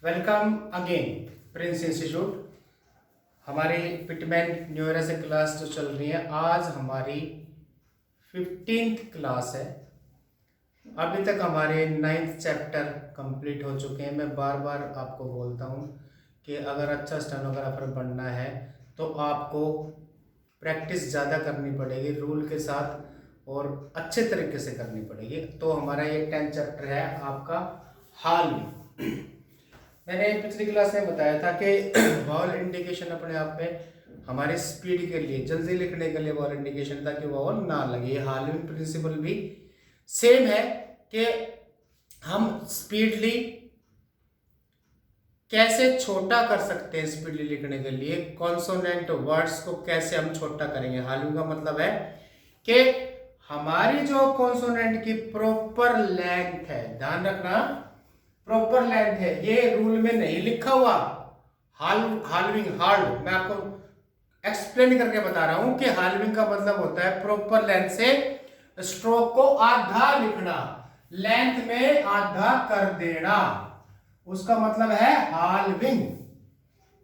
Welcome again Prince institute. हमारी Pitman Neura से class जो चल रही है, आज हमारी 15th क्लास है। अभी तक हमारे 9th चैप्टर कंप्लीट हो चुके हैं। मैं बार बार आपको बोलता हूँ कि अगर अच्छा स्टेनोग्राफर बनना है तो आपको प्रैक्टिस ज़्यादा करनी पड़ेगी, रूल के साथ और अच्छे तरीके से करनी पड़ेगी। तो हमारा ये 10th चैप्टर है आपका हाल में। मैंने पिछली क्लास में बताया था कि वॉवल इंडिकेशन अपने आप में हमारी स्पीड के लिए, जल्दी लिखने के लिए वॉवल इंडिकेशन, ताकि वॉवल ना लगे। हालविंग प्रिंसिपल भी सेम है कि हम स्पीडली कैसे छोटा कर सकते हैं। स्पीडली लिखने के लिए कॉन्सोनेंट वर्ड्स को कैसे हम छोटा करेंगे। हालविंग का मतलब है कि हमारी जो कॉन्सोनेंट की प्रॉपर लेंथ है, ध्यान रखना प्रॉपर लेंथ है, ये रूल में नहीं लिखा हुआ। हालविंग मैं आपको एक्सप्लेन करके बता रहा हूं कि हालविंग का मतलब होता है प्रॉपर लेंथ से स्ट्रोक को आधा लिखना, लेंथ में आधा कर देना, उसका मतलब है हालविंग।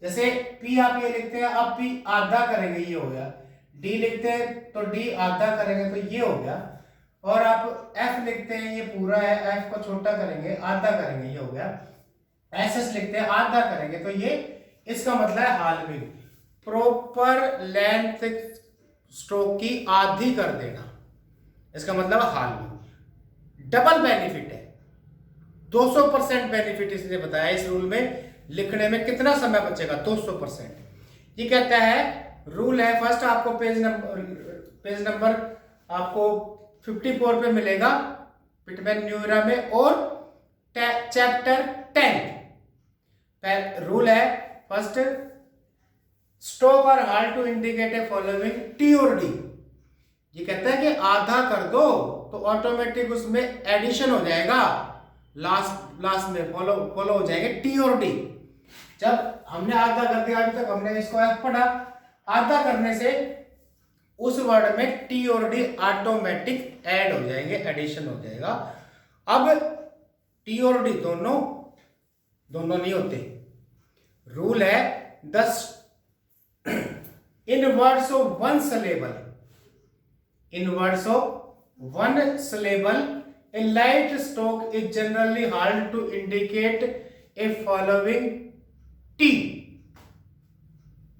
जैसे पी आप ये लिखते हैं, अब पी आधा करेंगे, ये हो गया। डी लिखते हैं तो डी आधा करेंगे तो ये हो गया। और आप एफ लिखते हैं, ये पूरा है, एफ को छोटा करेंगे, आधा करेंगे, ये हो गया। एस एस लिखते हैं, आधा करेंगे तो ये, इसका मतलब है हालविंग, प्रॉपर लेंथ स्ट्रोक की आधी कर देना, इसका मतलब हालविंग। डबल बेनिफिट है, 200% बेनिफिट इसने बताया। इस रूल में लिखने में कितना समय बचेगा? 200%। ये कहता है, रूल है, फर्स्ट आपको पेज नंबर आपको 54 पे मिलेगा पिटमैन न्यूरा में, और चैप्टर 10 रूल है फर्स्ट, स्ट्रोक और halved to indicate a following T और डी। ये कहता है कि आधा कर दो तो ऑटोमेटिक उसमें एडिशन हो जाएगा, लास्ट में फॉलो हो जाएंगे टी और डी। जब हमने आधा कर दिया, अभी तक हमने इसको एफ पढ़ा, आधा करने से उस वर्ड में टी और डी ऑटोमेटिक ऐड हो जाएंगे, एडिशन हो जाएगा। अब टी और डी दोनों नहीं होते। रूल है 10 in words of one syllable a light stroke is generally halved to indicate a following T.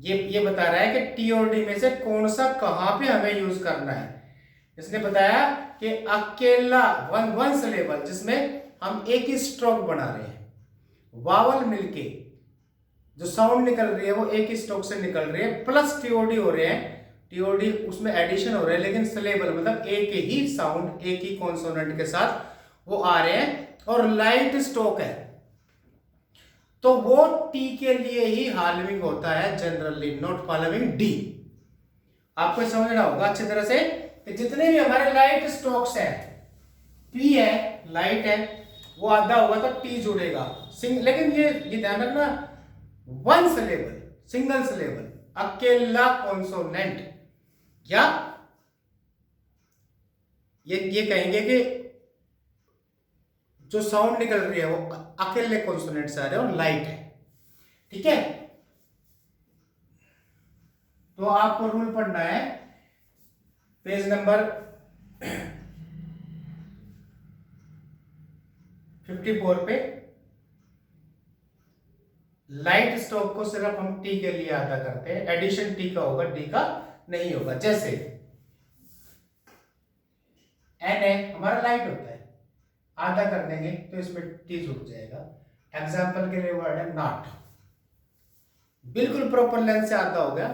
ये बता रहा है कि टी और डी में से कौन सा कहां पे हमें यूज करना है। इसने बताया कि अकेला वन सिलेबल, जिसमें हम एक ही स्ट्रोक बना रहे हैं, वावल मिलके जो साउंड निकल रही है वो एक ही स्ट्रोक से निकल रही है, प्लस टीओडी हो रहे हैं, टीओडी उसमें एडिशन हो रहा है, लेकिन सिलेबल मतलब एक ही साउंड एक ही कॉन्सोनेंट के साथ वो आ रहे हैं, और लाइट स्ट्रोक है तो वो टी के लिए ही हालविंग होता है जनरली, नॉट फॉलोइंग डी। आपको समझना होगा अच्छी तरह से कि जितने भी हमारे लाइट स्ट्रोक्स हैं, पी है, लाइट है, वो आधा होगा तो टी जुड़ेगा। लेकिन ये ध्यान रखना, वन सिलेबल, सिंगल सिलेबल, अकेला कॉन्सोनेंट, या ये कहेंगे कि जो साउंड निकल रही है वो अकेले कॉन्सोनेंट से आ रहे हैं और लाइट है। ठीक है, तो आपको रूल पढ़ना है पेज नंबर 54 पे। लाइट स्ट्रोक को सिर्फ हम टी के लिए आधा करते हैं, एडिशन टी का होगा, डी का नहीं होगा। जैसे एन है, हमारा लाइट होता है, आधा कर देंगे तो इसमें टी जुड़ जाएगा। एग्जाम्पल के लिए वर्ड है नॉट, बिल्कुल प्रॉपर लेंथ से आधा हो गया,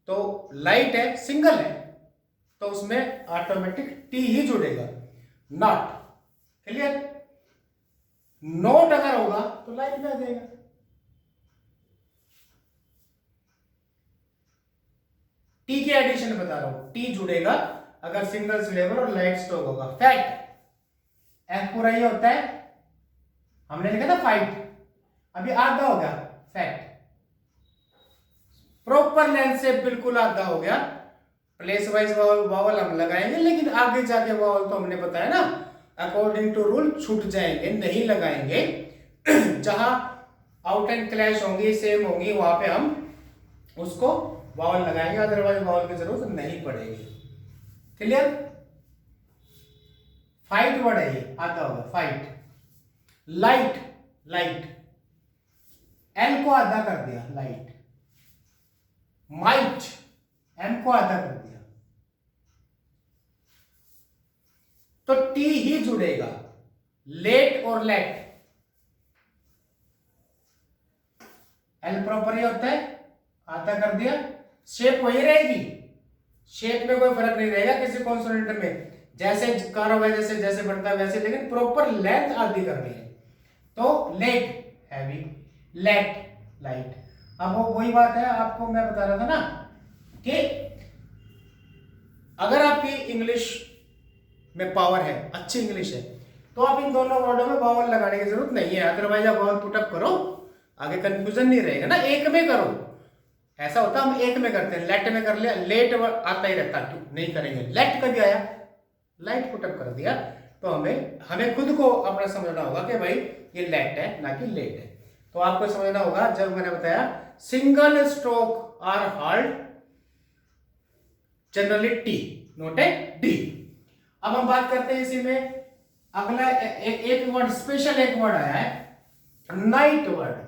तो लाइट है, सिंगल है, तो उसमें ऑटोमेटिक टी ही जुड़ेगा, नॉट। क्लियर? नोट अगर होगा तो लाइट में आ जाएगा। टी के एडिशन बता रहा हूं, टी जुड़ेगा अगर सिंगल सिलेबल और लाइट स्ट्रोक होगा। फैक्ट, एफ पूरा ये होता है, हमने लिखा था फाइट, अभी आधा हो गया, फैक्ट। प्रॉपर लेंथ से बिल्कुल आधा हो गया, प्लेस वाइज वावल हम लगाएंगे, लेकिन आगे जाके वावल तो हमने बताया ना, अकॉर्डिंग टू रूल छूट जाएंगे, नहीं लगाएंगे। जहां आउट एंड क्लैश होंगी, सेम होंगी, वहां पे हम उसको वावल लगाएंगे, अदरवाइज वावल की जरूरत नहीं पड़ेगी। क्लियर? फाइट वर्ड है ये, आता होगा फाइट। लाइट, लाइट, एल को आधा कर दिया लाइट। माइट, एम को आधा कर दिया, तो टी ही जुड़ेगा। लेट और लेट, एल प्रॉपर ही होता है, आधा कर दिया, शेप वही रहेगी, शेप में कोई फर्क नहीं रहेगा किसी कॉन्सोनेंट में, जैसे कर हुआ जैसे जैसे बढ़ता है वैसे, लेकिन प्रॉपर लेंथ आधी करनी है। तो लेट हैवी, लेट लाइट। अब वो वही बात है, आपको मैं बता रहा था ना कि अगर आपकी इंग्लिश में पावर है, अच्छी इंग्लिश है, तो आप इन दोनों वर्डों में वावल लगाने की जरूरत नहीं है, अदरवाइज आप वावल पुटअप करो, आगे कंफ्यूजन नहीं रहेगा ना। एक में करो, ऐसा होता हम एक में करते हैं, लेट में कर लिया, लेट आता ही रहता, नहीं करेंगे। लेट कभी आया, लाइट पुटअप कर दिया, तो हमें खुद को अपना समझना होगा कि भाई ये लेट है ना कि लेट है। तो आपको समझना होगा, जब मैंने बताया single stroke are halved generally T, note है डी। अब हम बात करते हैं इसी में, अगला एक वर्ड स्पेशल, एक वर्ड आया है नाइट वर्ड।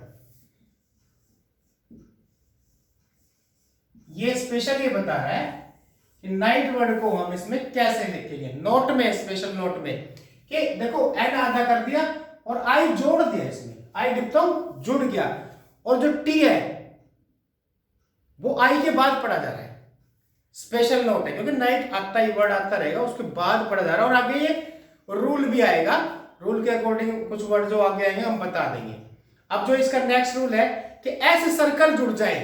ये स्पेशल ये बता रहा है कि नाइट वर्ड को हम इसमें कैसे लिखेंगे, नोट में, स्पेशल नोट में, कि देखो एन आधा कर दिया और आई जोड़ दिया, इसमें आई डिप्थोंग जुड़ गया, और जो टी है वो आई के बाद पढ़ा जा रहा है, स्पेशल नोट है, क्योंकि नाइट आता ही वर्ड आता रहेगा, उसके बाद पढ़ा जा रहा है, और आगे ये रूल भी आएगा, रूल के अकॉर्डिंग कुछ वर्ड जो आगे आएंगे हम बता देंगे। अब जो इसका नेक्स्ट रूल है कि ऐसे सर्कल जुड़ जाए,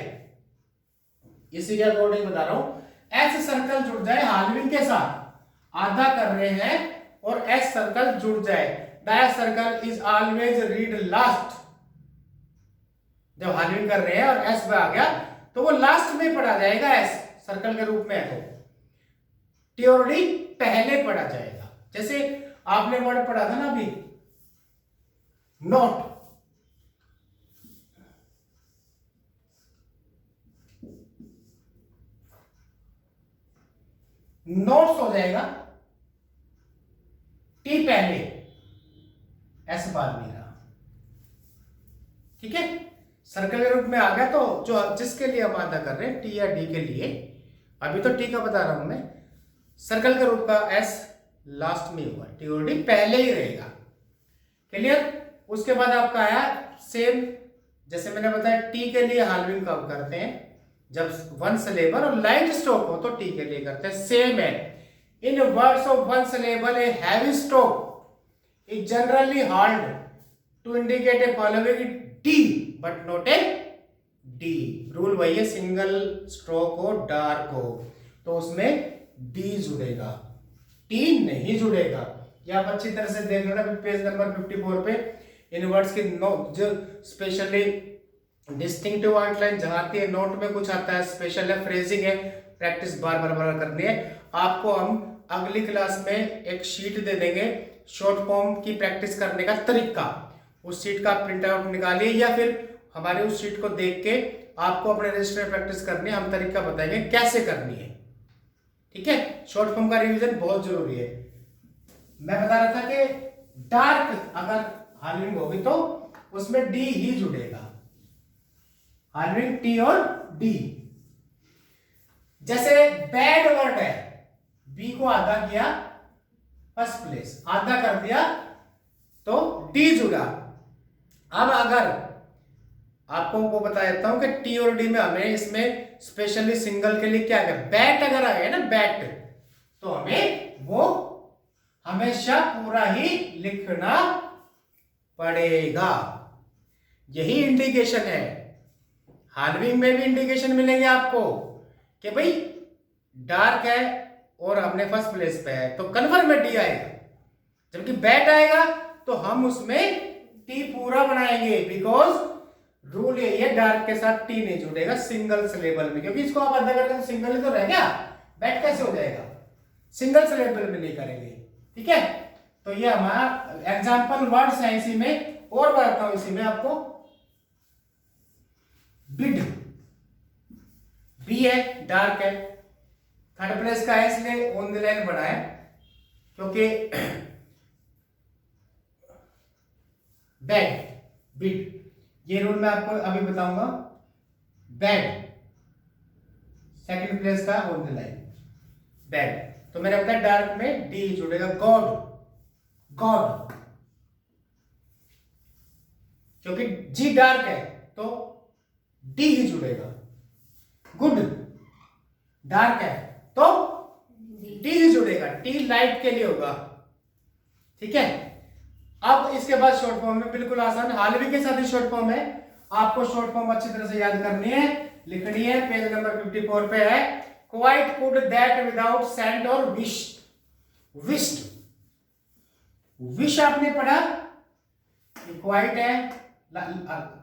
इसी के अकॉर्डिंग बता रहा हूं, ऐसे सर्कल जुड़ जाए हार्डविंग के साथ, आधा कर रहे हैं और एस सर्कल जुड़ जाए, that circle is always read last. जब हार्डविंग कर रहे हैं और एस पे आ गया तो वो लास्ट में पढ़ा जाएगा, एस सर्कल के रूप में है, तो टी और डी पहले पढ़ा जाएगा। जैसे आपने वर्ड पढ़ा था ना अभी, नोट, नोट्स हो जाएगा, टी पहले, एस बाद में रहा, ठीक है, सर्कल के रूप में आ गया। तो जो जिसके लिए हम आधा कर रहे हैं, टी या डी के लिए, अभी तो टी का बता रहा हूं मैं, सर्कल के रूप का एस लास्ट में होगा, टी और डी पहले ही रहेगा। क्लियर? उसके बाद आपका आया सेम, जैसे मैंने बताया टी के लिए हार्डविंग कब करते हैं, जब वन सिलेबल और लाइट स्ट्रोक हो, तो टी के लिए करते हैं, सेम है। In words of one syllable a heavy stroke is generally halved to indicate a following D but not a D. Rule वही है, सिंगल स्ट्रोक हो, डार्क हो, तो उसमें डी जुड़ेगा, टी नहीं जुड़ेगा। ये आप अच्छी तरह से देख लेना पेज नंबर 54 पे, इन वर्ड्स की जो स्पेशली डिस्टिंक्टिव आउटलाइन जहां आती है, नोट में कुछ आता है, स्पेशल है, फ्रेजिंग है, प्रैक्टिस बार बार करनी है। आपको हम अगली क्लास में एक शीट दे देंगे शॉर्ट फॉर्म की प्रैक्टिस करने का तरीका, उस शीट का प्रिंट आउट निकालिए या फिर हमारे उस शीट को देख के आपको अपने रजिस्टर में प्रैक्टिस करनी है, हम तरीका बताएंगे कैसे करनी है, ठीक है। शॉर्ट फॉर्म का रिवीजन बहुत जरूरी है। मैं बता रहा था कि डार्क अगर हार्डविंग होगी तो उसमें डी ही जुड़ेगा, हार्डविंग टी और डी। जैसे बैड वर्ड है, बी को आधा किया, फर्स्ट प्लेस आधा कर दिया तो डी जुड़ा। अब अगर आपको वो बता देता हूं कि टी और डी में हमें इसमें स्पेशली सिंगल के लिए क्या है, बैट अगर आ गया ना बैट, तो हमें वो हमेशा पूरा ही लिखना पड़ेगा। यही इंडिकेशन है, हार्डविंग में भी इंडिकेशन मिलेंगे आपको कि भाई डार्क है और हमने फर्स्ट प्लेस पे है तो कन्फर्म में डी आएगा, जबकि बैट आएगा तो हम उसमें टी पूरा बनाएंगे, बिकॉज रूल यही है डार्क के साथ टी नहीं जुड़ेगा सिंगल सिलेबल में, क्योंकि इसको आप आधा करके सिंगल ही तो रह गया, बैट कैसे हो जाएगा, सिंगल सिलेबल में नहीं करेंगे, ठीक है। तो ये हमारा एग्जाम्पल वर्ड्स है, इसी में और बताता हूं, इसी में आपको बिड, बी है डार्क है। थर्ड प्लेस का है इसलिए ऑन द लाइन बना है क्योंकि बैड, बिड, ये रूल मैं आपको अभी बताऊंगा। बैड सेकंड प्लेस का ऑन द लाइन, बैड। तो मेरा पता है डार्क में डी जुड़ेगा, गॉड, गॉड, क्योंकि जी डार्क है तो डी ही जुड़ेगा। गुड डार्क है तो डी ही जुड़ेगा, टी लाइट के लिए होगा। ठीक है, अब इसके बाद शॉर्ट फॉर्म में बिल्कुल आसान, हालवी के साथ ही शॉर्ट फॉर्म है। आपको शॉर्ट फॉर्म अच्छी तरह से याद करनी है, लिखनी है। पेज नंबर 54 पे है, quite could that without sent और विश्ड। विश्ड, विश आपने पढ़ा, क्वाइट है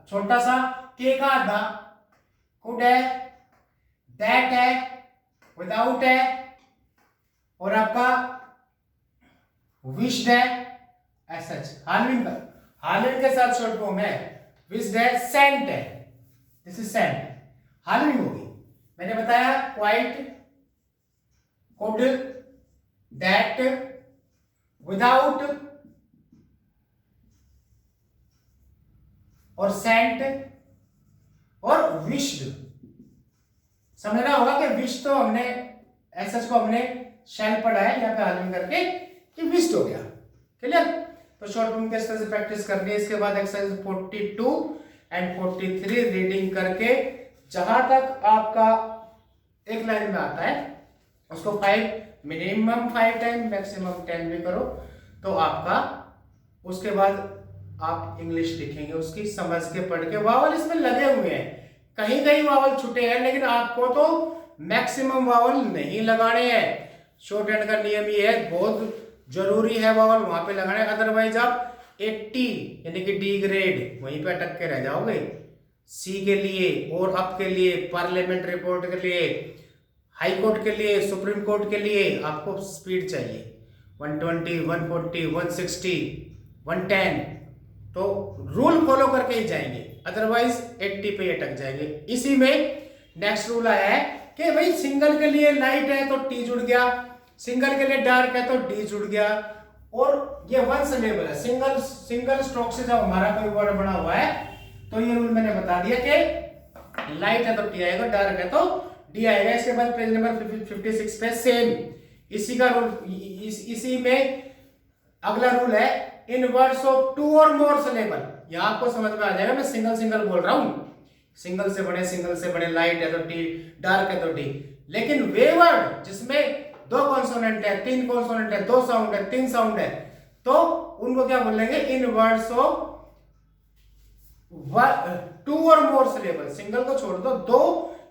छोटा सा, के का आधा, कुड है, दैट है, विदाउट है, और आपका विश्ड है ऐसा। हालविन का, हालविन के साथ शॉर्ट फॉर्म है, विश्ड है, सेंट है, दिस इज सेंट, हालविन होगी। मैंने बताया क्वाइट, कुड, दैट, विदाउट और सेंट और विश्ड। समझना होगा कि विश तो हमने एसएच को हमने शेल पढ़ा है, यहाँ पे हालविन करके कि विश्ड हो गया। क्लियर? तो शॉर्ट फॉर्म के इस तरह से प्रैक्टिस करनी है। इसके बाद एक्सरसाइज 42 एंड 43 रीडिंग करके जहां तक आपका एक लाइन में आता है उसको 5 मिनिमम 5 टाइम मैक्सिमम 10 भी करो तो आपका, उसके बाद आप इंग्लिश लिखेंगे उसकी समझ के पढ़ के। वावल इसमें लगे हुए हैं, कहीं कहीं वावल छूटे हैं, लेकिन आपको तो मैक्सिमम वावल नहीं लगाने हैं। शॉर्ट हैंड का नियम ये है, बहुत जरूरी है वावल वहां पे लगाने, अदरवाइज आप 80 यानी कि डी ग्रेड वहीं पे अटक के रह जाओगे। सी के लिए और अप के लिए, पार्लियामेंट रिपोर्ट के लिए, हाई कोर्ट के लिए, सुप्रीम कोर्ट के लिए आपको स्पीड चाहिए 120, 140, 160, 110। तो रूल फॉलो करके ही जाएंगे, अदरवाइज 80 पे अटक जाएंगे। इसी में नेक्स्ट रूल आया है कि भाई सिंगल के लिए लाइट है तो टी जुड़ गया, सिंगल के लिए डार्क है तो डी जुड़ गया, और ये वन सिलेबल है। सिंगल स्ट्रोक से जब हमारा कोई वर्ड बना हुआ है तो ये रूल मैंने बता दिया कि लाइट है तो टी आएगा, डार्क है तो डी आएगा। इसके बाद पेज नंबर 56 पे सेम इसी का रूल, इसी में अगला रूल है, इन वर्ड्स ऑफ 2 और मोर सिलेबल। यहां आपको समझ में आ जाएगा, मैं सिंगल सिंगल बोल रहा हूं, सिंगल से बड़े, लाइट है तो टी, डार्क है तो डी। लेकिन वे वर्ड जिसमें 2 कॉन्सोनेंट है, 3 कॉन्सोनेंट है, 2 साउंड है, 3 साउंड है, तो उनको क्या बोलेंगे, इन वर्ड्स ऑफ 2 और मोर सिलेबल। सिंगल को छोड़ दो, 2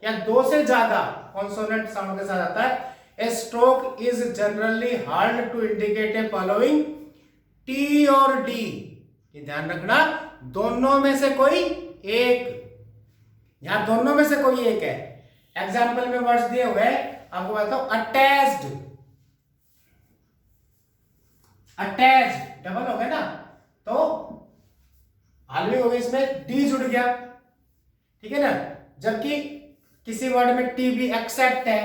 या 2 से ज्यादा कॉन्सोनेंट साउंड के साथ आता है। A stroke is generally halved to indicate a following T और डी। ये ध्यान रखना, दोनों में से कोई एक, यहां दोनों में से कोई एक है। एग्जाम्पल में वर्ड्स दिए हुए आपको बताओ, अटैच्ड, अटैच्ड डबल हो गया ना, तो हालवी हो गई, इसमें डी जुड़ गया, ठीक है ना। जबकि किसी वर्ड में टी भी एक्सेप्ट है,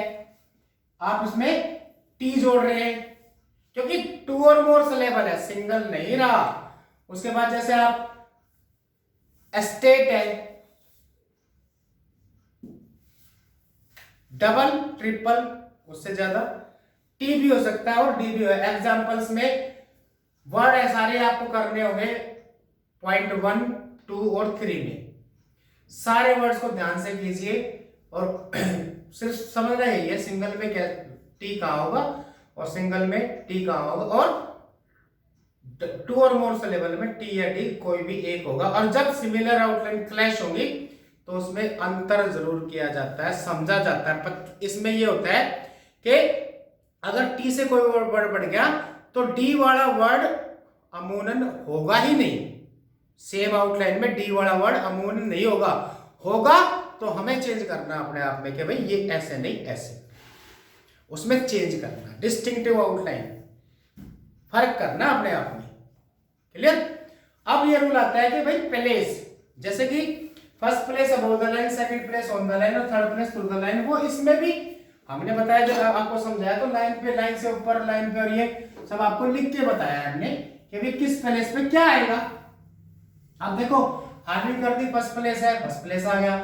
आप उसमें टी जोड़ रहे हैं क्योंकि 2 और मोर सिलेबल है, सिंगल नहीं रहा। उसके बाद जैसे आप एस्टेट है, डबल, ट्रिपल, उससे ज्यादा, टी भी हो सकता है और डी भी हो। एग्जांपल्स में वर्ड है सारे आपको करने होंगे पॉइंट 1, 2 और 3 में। सारे वर्ड्स को ध्यान से कीजिए और सिर्फ समझना यही है, सिंगल में क्या टी कहां होगा और सिंगल में टी कहां होगा, और 2 और मोर सिलेबल में टी या डी कोई भी एक होगा। और जब सिमिलर आउटलाइन क्लैश होंगी तो उसमें अंतर जरूर किया जाता है, समझा जाता है। पर इसमें यह होता है कि अगर टी से कोई वर्ड बढ़ गया तो डी वाला वर्ड अमूमन होगा ही नहीं। सेम आउटलाइन में डी वाला वर्ड अमूमन नहीं होगा, होगा तो हमें चेंज करना अपने आप में कि भाई ये ऐसे नहीं ऐसे, उसमें चेंज करना, डिस्टिंक्टिव आउटलाइन, फर्क करना अपने आप में। क्लियर? अब ये रूल आता है कि भाई प्लेस, जैसे कि first place above the line, second place on the line और third place through the line. वो इसमें भी हमने बताया, जब आपको समझाया तो लाइन पे, लाइन से ऊपर, लाइन पे, और ये सब आपको लिख के बताया है हमने कि भाई किस प्लेस पे क्या आएगा। अब देखो हार्डविंग कर दी, फर्स्ट प्लेस है, फर्स्ट प्लेस आ गया,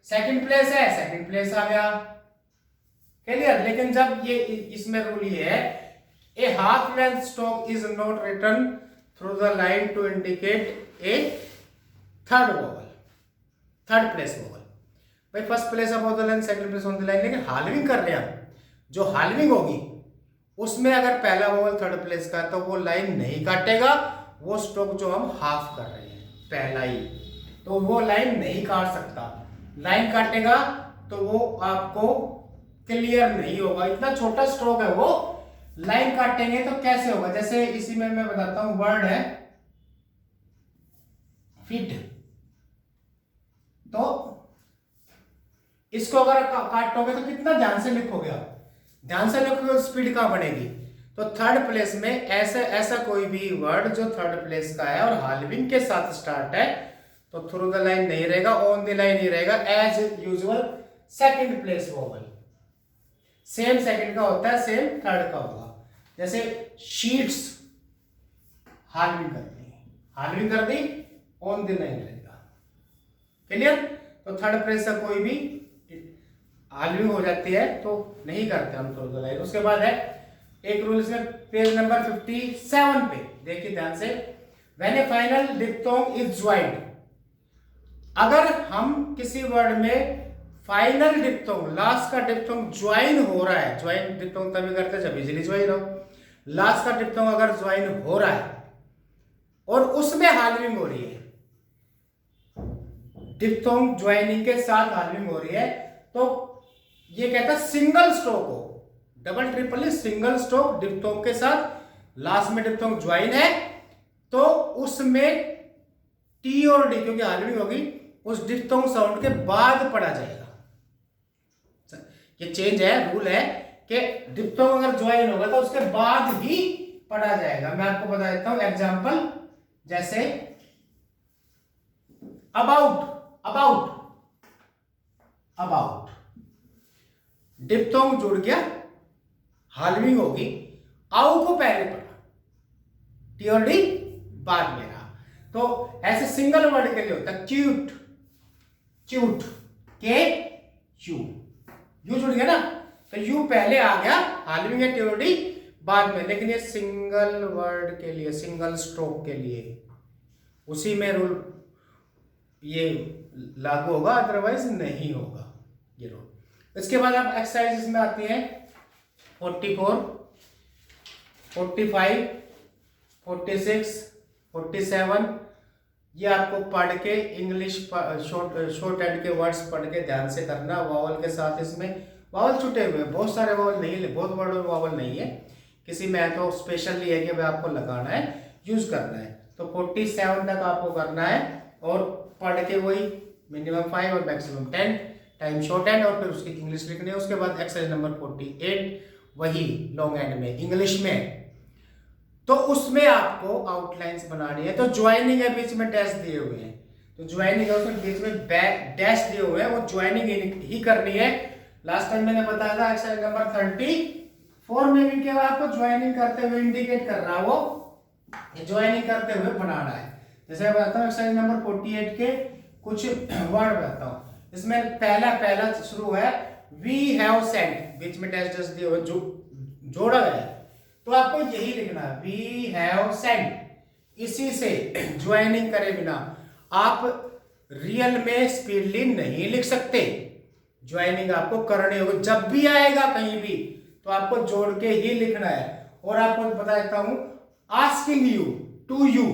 सेकंड प्लेस है, सेकंड प्लेस आ गया, क्लियर। लेकिन जब ये इसमें रूल ये है, a half length stroke is not written through the line to indicate a third vowel, third place vowel. भाई first place above the line, second place on the line, लेकिन हार्डविंग कर रहे हैं, जो हार्डविंग होगी उसमें अगर पहला वोवल थर्ड प्लेस का तो वो लाइन नहीं काटेगा। वो स्ट्रोक जो हम हाफ कर रहे हैं पहला ही, तो वो लाइन नहीं काट सकता। लाइन काटेगा तो वो आपको क्लियर नहीं होगा, इतना छोटा स्ट्रोक है वो। लाइन काटेंगे तो कैसे होगा, जैसे इसी में मैं बताता हूं, वर्ड है फिट, तो इसको अगर काटोगे तो कितना ध्यान से लिखोगे आप, ध्यान से लिखोगे, स्पीड कहां बढ़ेगी। तो थर्ड प्लेस में ऐसा कोई भी वर्ड जो थर्ड प्लेस का है और हार्डविंग के साथ स्टार्ट है तो थ्रू द लाइन नहीं रहेगा, ऑन द लाइन ही रहेगा, as usual second place vowel. Same second का होता है, सेम थर्ड का होगा। जैसे शीट्स हार्डविंग कर दी, हार्डविंग कर दी, ऑन द लाइन रहेगा, क्लियर। तो थर्ड प्लेस का कोई भी हार्डविंग हो जाती है तो नहीं करते हम थ्रू द लाइन। उसके बाद है एक रूल इसमें पेज नंबर 57 पे देखिए ध्यान से, when A final diphthong is joint. अगर हम किसी वर्ड में फाइनल डिप्थोंग, लास्ट का डिप्थोंग ज्वाइन हो रहा है, ज्वाइन डिप्थोंग तभी करते हैं जब इजीली ज्वाइन हो, लास्ट का डिप्थोंग अगर ज्वाइन हो रहा है और उसमें हार्डविंग हो रही है, डिप्थोंग ज्वाइनिंग के साथ हार्डविंग हो रही है, तो ये कहता है सिंगल स्ट्रोक हो, double triple single stroke diphthong के साथ, लास्ट में डिप्थोंग ज्वाइन है तो उसमें टी और डी, क्योंकि हार्डविंग होगी, उस डिप्थोंग साउंड के बाद पढ़ा जाएगा। ये चेंज है, रूल है कि डिप्थोंग अगर ज्वाइन होगा तो उसके बाद ही पढ़ा जाएगा। मैं आपको बता देता हूं एग्जांपल, जैसे अबाउट, अबाउट, अबाउट, डिप्थोंग जुड़ गया, हार्डविंग होगी, आउ को पहले पढ़ा, टी और डी बाद में रहा। तो ऐसे सिंगल वर्ड के लिए होता है क्यूट, क्यूट, के यू, यू जुड़ गया ना, तो यू पहले आ गया, हार्डविंग है, टी और डी बाद में। लेकिन ये सिंगल वर्ड के लिए, सिंगल स्ट्रोक के लिए उसी में रूल ये लागू होगा, अदरवाइज नहीं होगा ये रूल। इसके बाद आप एक्सरसाइजेस में आती हैं 44, 45, 46, 47। ये आपको पढ़ के इंग्लिश शॉर्ट हैंड के वर्ड्स पढ़ के ध्यान से करना, वावल के साथ। इसमें वावल छुटे हुए, बहुत सारे वावल नहीं है, बहुत वर्ड में वावल नहीं है, किसी में तो स्पेशली है कि भाई आपको लगाना है, यूज करना है। तो 47 तक आपको करना है और पढ़ के वही मिनिमम 5 और मैक्सिमम 10 टाइम शॉर्ट हैंड, और फिर उसकी इंग्लिश लिखनी है। उसके बाद एक्सरसाइज नंबर 48 वही लॉन्ग हैंड में इंग्लिश में, तो उसमें आपको आउटलाइंस बनानी है। तो ज्वाइनिंग है, बीच में डैश दिए हुए हैं, तो ज्वाइनिंग है उसमें बीच में डैश दिए हुए हैं, वो ज्वाइनिंग ही करनी है। लास्ट टाइम मैंने बताया था एक्सरसाइज नंबर 34 में भी क्या आपको ज्वाइनिंग करते हुए इंडिकेट कर रहा है, वो ज्वाइनिंग करते हुए बनाना है। जैसे मैं बताता हूँ एक्सरसाइज नंबर 48 के कुछ वर्ड बताता हूँ। इसमें पहला शुरू है वी हैव सेंट, बीच में डैश डैश दिए हुए जोड़ा गया है, तो आपको यही लिखना है वी हैव सेंट। इसी से ज्वाइनिंग करे बिना आप रियल में स्पीडली नहीं लिख सकते, ज्वाइनिंग आपको करनी होगी। जब भी आएगा कहीं भी तो आपको जोड़ के ही लिखना है। और आपको बता देता हूं, आस्किंग यू, टू यू,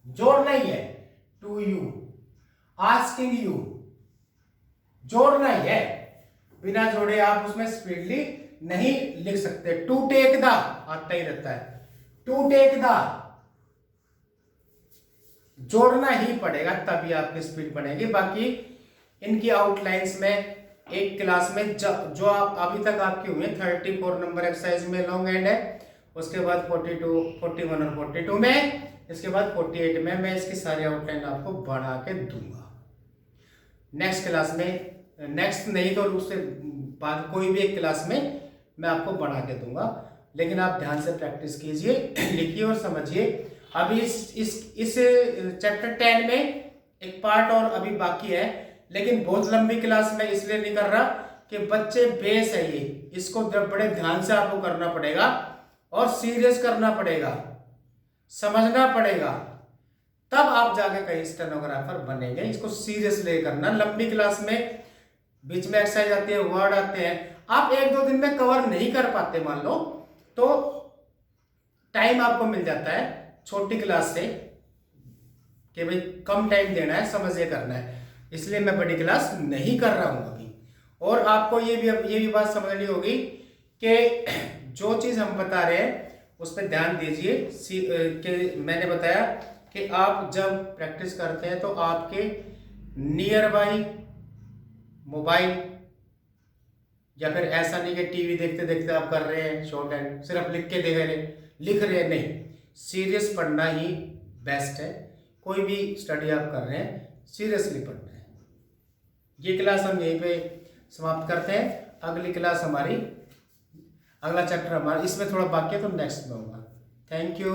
जोड़ना ही है, टू यू, आस्किंग यू, जोड़ना ही है, बिना जोड़े आप उसमें स्पीडली नहीं लिख सकते। टू टेक द आता ही रहता है, टू टेक द, जोड़ना ही पड़ेगा तभी आपकी स्पीड बनेगी। बाकी इनकी आउटलाइंस में एक क्लास में जो आप अभी तक आपकी हुई 34 नंबर एक्सरसाइज में लॉन्ग हैंड है, उसके बाद 42, 41 और 42 में, इसके बाद 48 में मैं इसकी सारी आउटलाइन आपको बढ़ा के दूंगा। नेक्स्ट क्लास में, नेक्स्ट नहीं तो उससे बाद कोई भी एक क्लास में मैं आपको बना के दूंगा, लेकिन आप ध्यान से प्रैक्टिस कीजिए, लिखिए और समझिए। अभी इस चैप्टर 10 में एक पार्ट और अभी बाकी है, लेकिन बहुत लंबी क्लास में इसलिए नहीं कर रहा कि बच्चे बेस है ये, इसको बड़े ध्यान से आपको करना पड़ेगा और सीरियस करना पड़ेगा, समझना पड़ेगा, तब आप जाके कहीं स्टेनोग्राफर बनेंगे। इसको सीरियस ले करना। लंबी क्लास में बीच में एक्सरसाइज आती है, वर्ड आते हैं, आप 1-2 दिन में कवर नहीं कर पाते मान लो, तो टाइम आपको मिल जाता है छोटी क्लास से कि भाई कम टाइम देना है, समझ ये करना है, इसलिए मैं बड़ी क्लास नहीं कर रहा हूं अभी। और आपको ये भी बात समझनी होगी कि जो चीज हम बता रहे हैं उस पर ध्यान दीजिए कि मैंने बताया कि आप जब प्रैक्टिस करते हैं तो आपके नियर बाई मोबाइल, या फिर ऐसा नहीं कि टीवी देखते देखते आप कर रहे हैं शॉर्ट हैंड, सिर्फ लिख के लिख रहे हैं, नहीं, सीरियस पढ़ना ही बेस्ट है। कोई भी स्टडी आप कर रहे हैं सीरियसली पढ़ना है। ये क्लास हम यहीं पे समाप्त करते हैं। अगली क्लास हमारी, अगला चैप्टर हमारा इसमें थोड़ा बाकी है तो नेक्स्ट में होगा। Thank you.